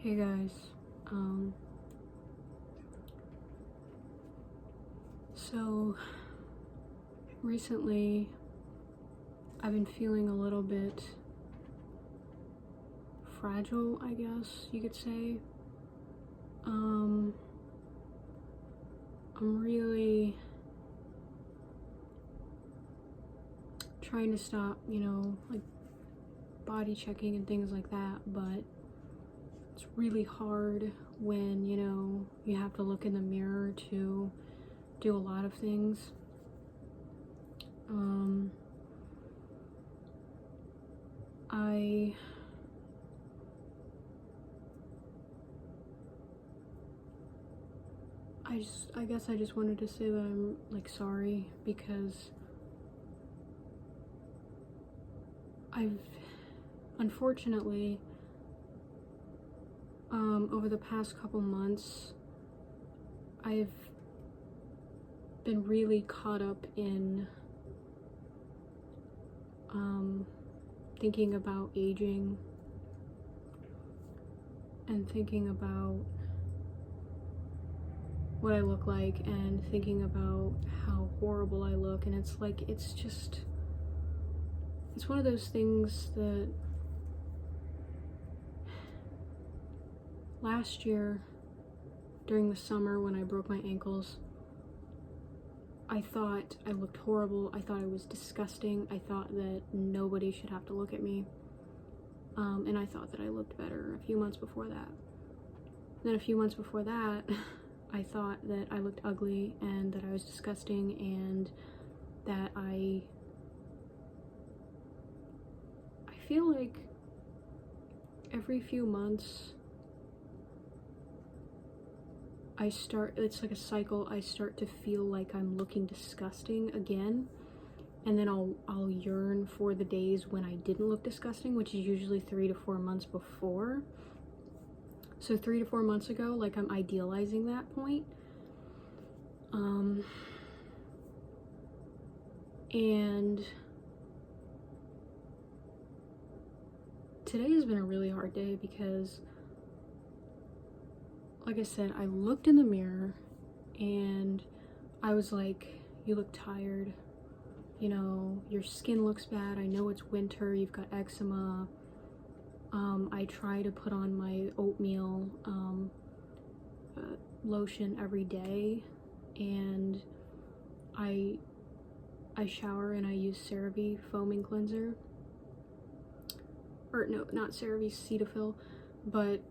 Hey guys, so recently I've been feeling a little bit fragile, I guess you could say. I'm really trying to stop, like body checking and things like that, but it's really hard when, you have to look in the mirror to do a lot of things. I guess I just wanted to say that I'm like sorry because I've unfortunately over the past couple months I've been really caught up in thinking about aging and thinking about what I look like and thinking about how horrible I look, and it's like it's one of those things that last year during the summer when I broke my ankles, I thought I looked horrible. I thought I was disgusting. I thought that nobody should have to look at me. And I thought that I looked better a few months before that. Then a few months before that, I thought that I looked ugly and that I was disgusting and that I feel like every few months it's like a cycle. I start to feel like I'm looking disgusting again, and then I'll yearn for the days when I didn't look disgusting, which is usually 3 to 4 months before. So 3 to 4 months ago, like I'm idealizing that point. And today has been a really hard day because, like I said, I looked in the mirror and I was like, you look tired, your skin looks bad, I know it's winter, you've got eczema. I try to put on my oatmeal lotion every day, and I shower and I use CeraVe foaming cleanser, or no, not CeraVe, Cetaphil, but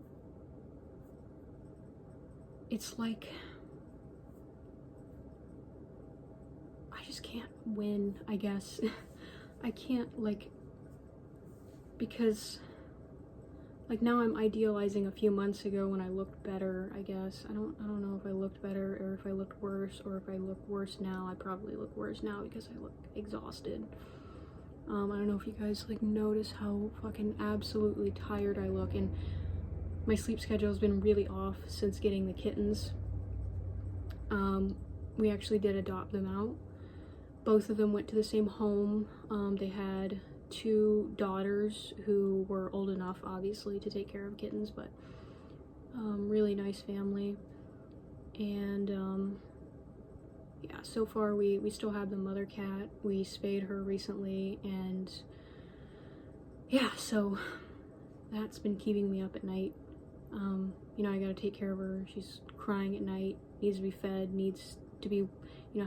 it's like I just can't win, I guess. I can't, because now I'm idealizing a few months ago when I looked better, I guess. I don't know if I looked better or if I looked worse, or if I look worse now. I probably look worse now because I look exhausted. I don't know if you guys notice how fucking absolutely tired I look, and my sleep schedule has been really off since getting the kittens. We actually did adopt them out. Both of them went to the same home. They had 2 daughters who were old enough, obviously, to take care of kittens, but really nice family. And yeah, so far we still have the mother cat. We spayed her recently, and yeah, so that's been keeping me up at night. I gotta take care of her. She's crying at night, needs to be fed, needs to be,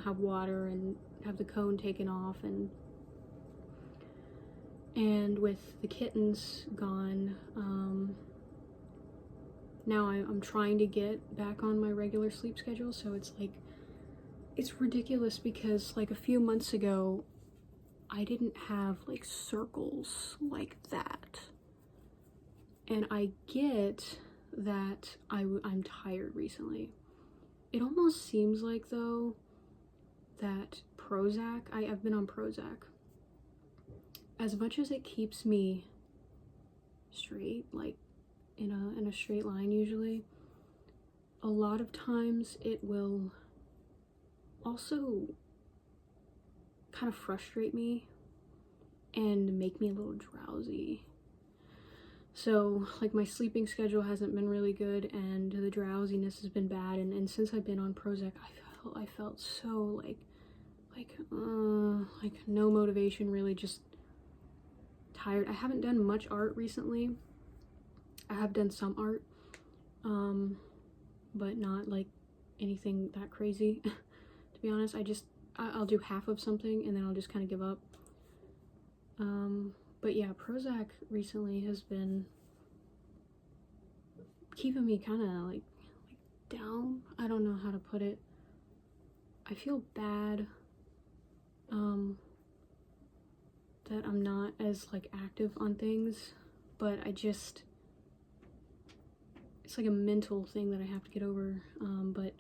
have water and have the cone taken off, and with the kittens gone, now I'm trying to get back on my regular sleep schedule. So it's ridiculous because a few months ago I didn't have circles like that, and I get that I'm tired recently. It almost seems like, though, that Prozac, I've been on Prozac, as much as it keeps me straight, in a straight line usually, a lot of times it will also kind of frustrate me and make me a little drowsy. So like my sleeping schedule hasn't been really good, and the drowsiness has been bad, and since I've been on Prozac, I felt so like no motivation, really, just tired. I haven't done much art recently. I have done some art, but not like anything that crazy. To be honest, I'll do half of something and then I'll just kind of give up. But yeah, Prozac recently has been keeping me kind of like down. I don't know how to put it. I feel bad that I'm not as like active on things, but it's like a mental thing that I have to get over. But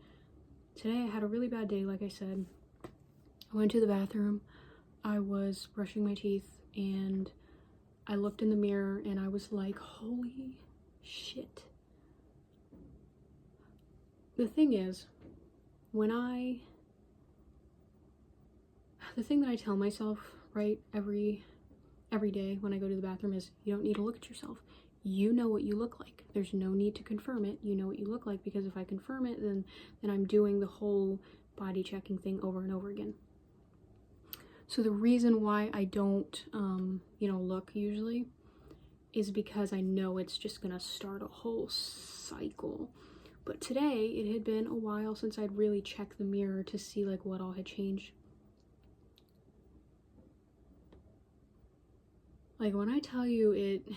today I had a really bad day, like I said. I went to the bathroom, I was brushing my teeth, and I looked in the mirror and I was like, holy shit. The thing is, the thing that I tell myself, right, every day when I go to the bathroom is, you don't need to look at yourself. You know what you look like. There's no need to confirm it. You know what you look like, because if I confirm it, then I'm doing the whole body checking thing over and over again. So the reason why I don't, look usually is because I know it's just gonna start a whole cycle. But today, it had been a while since I'd really checked the mirror to see like what all had changed. Like when I tell you it,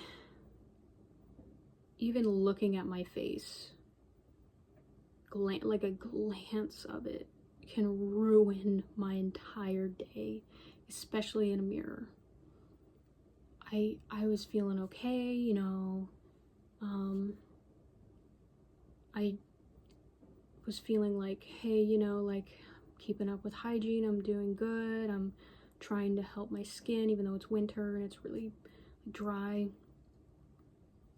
even looking at my face, like a glance of it can ruin my entire day, especially in a mirror. I was feeling okay, I was feeling like, hey, like keeping up with hygiene, I'm doing good, I'm trying to help my skin even though it's winter and it's really dry.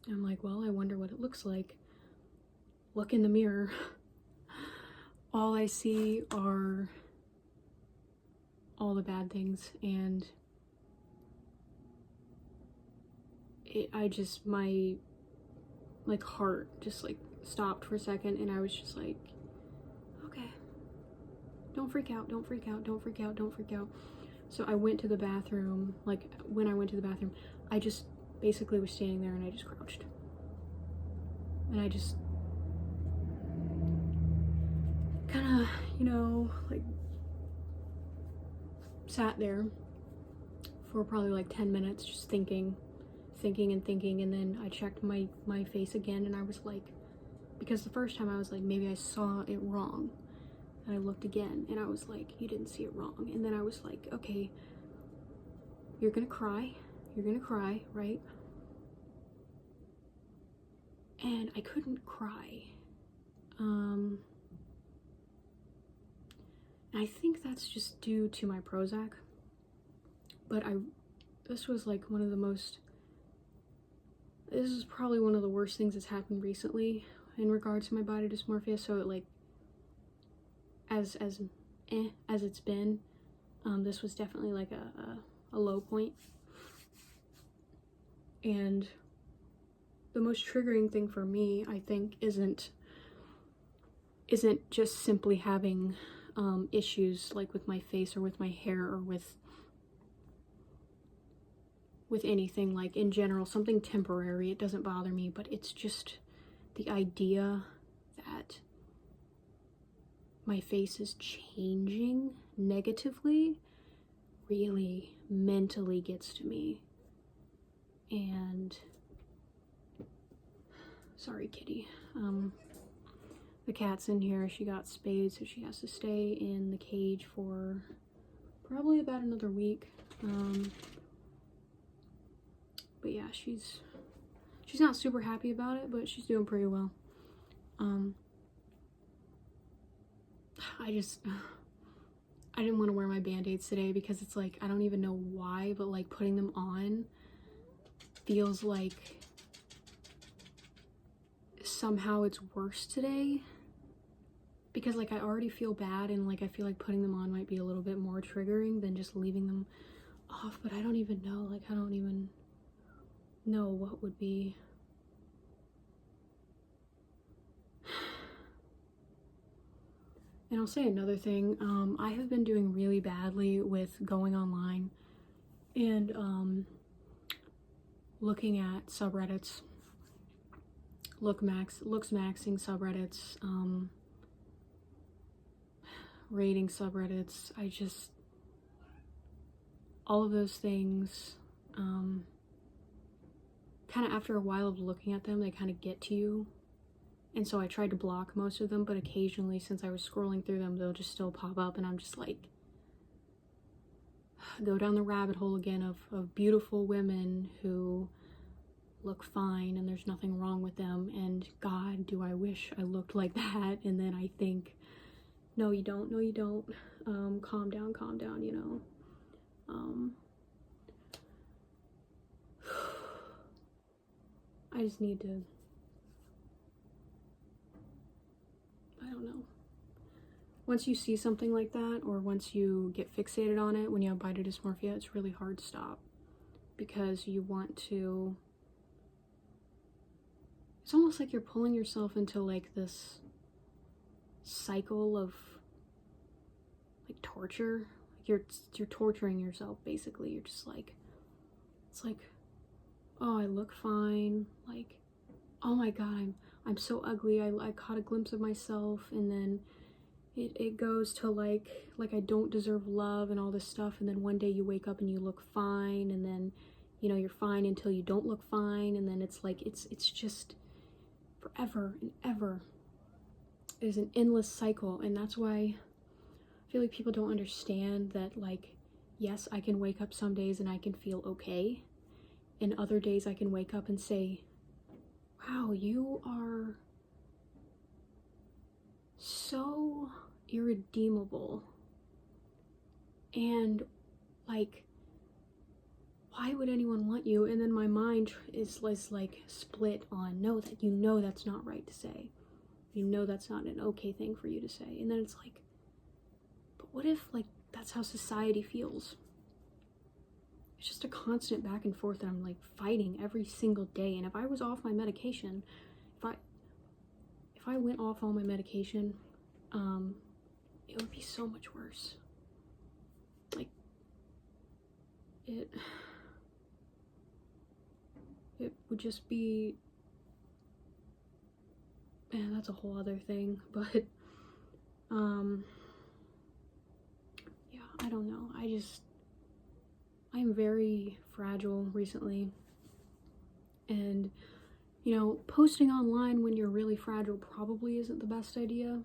I'm like, well, I wonder what it looks like. Look in the mirror. All I see are all the bad things, and my like heart just like stopped for a second, and I was just like, okay, don't freak out, don't freak out, don't freak out, don't freak out. So I went to the bathroom. Like when I went to the bathroom, I just basically was standing there and I just crouched. And I just kind of, like sat there for probably like 10 minutes just thinking, and then I checked my face again, and I was like, because the first time I was like, maybe I saw it wrong. And I looked again and I was like, you didn't see it wrong. And then I was like, okay, you're gonna cry, right? And I couldn't cry. I think that's just due to my Prozac. But this was like this is probably one of the worst things that's happened recently in regards to my body dysmorphia. So it like, as it's been, this was definitely like a low point. And the most triggering thing for me, I think, isn't just simply having issues like with my face or with my hair or with anything, like in general, something temporary. It doesn't bother me, but it's just the idea that my face is changing negatively really mentally gets to me. And sorry, kitty. The cat's in here. She got spayed, so she has to stay in the cage for probably about another week. But yeah, she's not super happy about it, but she's doing pretty well. I didn't want to wear my band-aids today because it's like, I don't even know why, but like putting them on feels like somehow it's worse today, because like I already feel bad, and like I feel like putting them on might be a little bit more triggering than just leaving them off. But I don't even know, like I don't even know what would be And I'll say another thing, I have been doing really badly with going online and looking at subreddits, looks maxing subreddits, rating subreddits. All of those things, kind of after a while of looking at them, they kind of get to you. And so I tried to block most of them, but occasionally, since I was scrolling through them, they'll just still pop up, and I'm just like, go down the rabbit hole again of beautiful women who look fine and there's nothing wrong with them, and God, do I wish I looked like that. And then I think, no you don't, calm down, you know. I just need to, I don't know. Once you see something like that, or once you get fixated on it, when you have body dysmorphia, it's really hard to stop, because you want to, it's almost like you're pulling yourself into like this cycle of like torture. You're torturing yourself, basically. You're just like, it's like, oh, I look fine, like, oh my god, I'm so ugly, I caught a glimpse of myself, and then it goes to like I don't deserve love and all this stuff, and then one day you wake up and you look fine, and then, you know, you're fine until you don't look fine, and then it's like, it's just forever and ever. It is an endless cycle, and that's why I feel like people don't understand that, like, yes, I can wake up some days and I can feel okay, and other days I can wake up and say, wow, you are so irredeemable, and like, why would anyone want you? And then my mind is like split on, no, that, you know, that's not right to say, you know, that's not an okay thing for you to say. And then it's like, but what if, like, that's how society feels? It's just a constant back and forth that I'm like fighting every single day. And if I was off my medication, if I went off all my medication, it would be so much worse. Like, it would just be, man, that's a whole other thing. But yeah, I don't know. I'm very fragile recently, and, you know, posting online when you're really fragile probably isn't the best idea.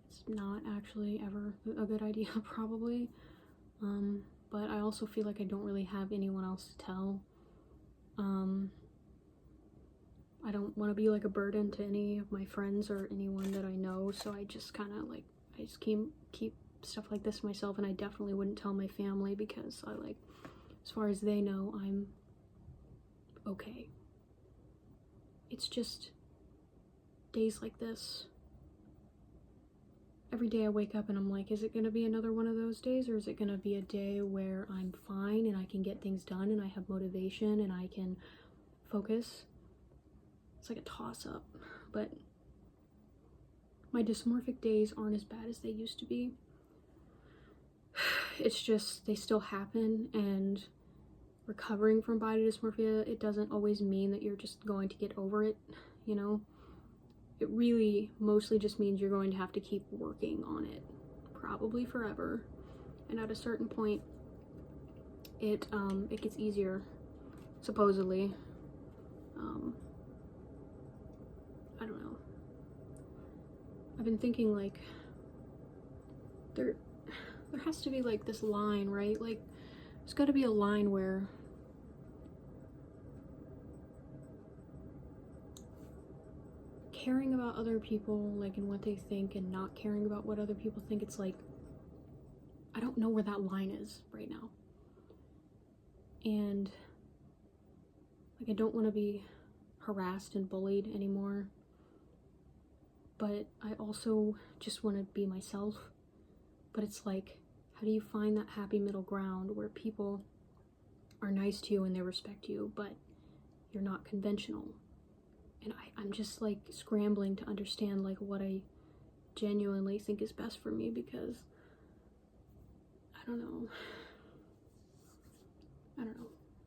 It's not actually ever a good idea, probably. But I also feel like I don't really have anyone else to tell. I don't want to be like a burden to any of my friends or anyone that I know, so I just kind of like, I just keep stuff like this to myself, and I definitely wouldn't tell my family, because I, like, as far as they know, I'm okay. It's just days like this. Every day I wake up and I'm like, is it gonna be another one of those days, or is it gonna be a day where I'm fine and I can get things done and I have motivation and I can focus? It's like a toss-up. But my dysmorphic days aren't as bad as they used to be. It's just, they still happen, and recovering from body dysmorphia, it doesn't always mean that you're just going to get over it, you know? It really mostly just means you're going to have to keep working on it, probably forever. And at a certain point, it gets easier, supposedly. I don't know. I've been thinking, like, there has to be like this line, right? Like, there's got to be a line where caring about other people, like, and what they think, and not caring about what other people think, it's like, I don't know where that line is right now. And, like, I don't want to be harassed and bullied anymore, but I also just want to be myself. But it's like, how do you find that happy middle ground where people are nice to you and they respect you, but you're not conventional? And I'm just like scrambling to understand like what I genuinely think is best for me, because I don't know.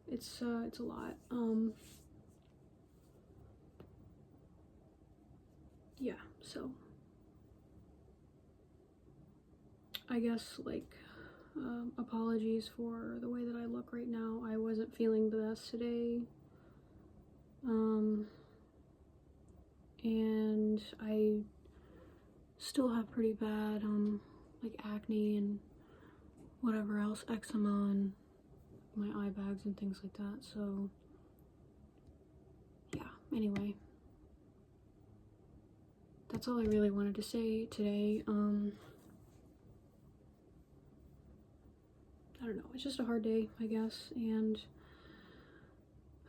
It's a lot. Yeah, so I guess, like, apologies for the way that I look right now. I wasn't feeling the best today. And I still have pretty bad, like, acne and whatever else, eczema and my eye bags and things like that, so yeah, anyway. That's all I really wanted to say today. I don't know, it's just a hard day, I guess, and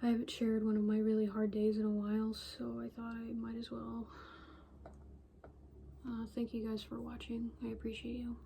I haven't shared one of my really hard days in a while, so I thought I might as well. Thank you guys for watching. I appreciate you.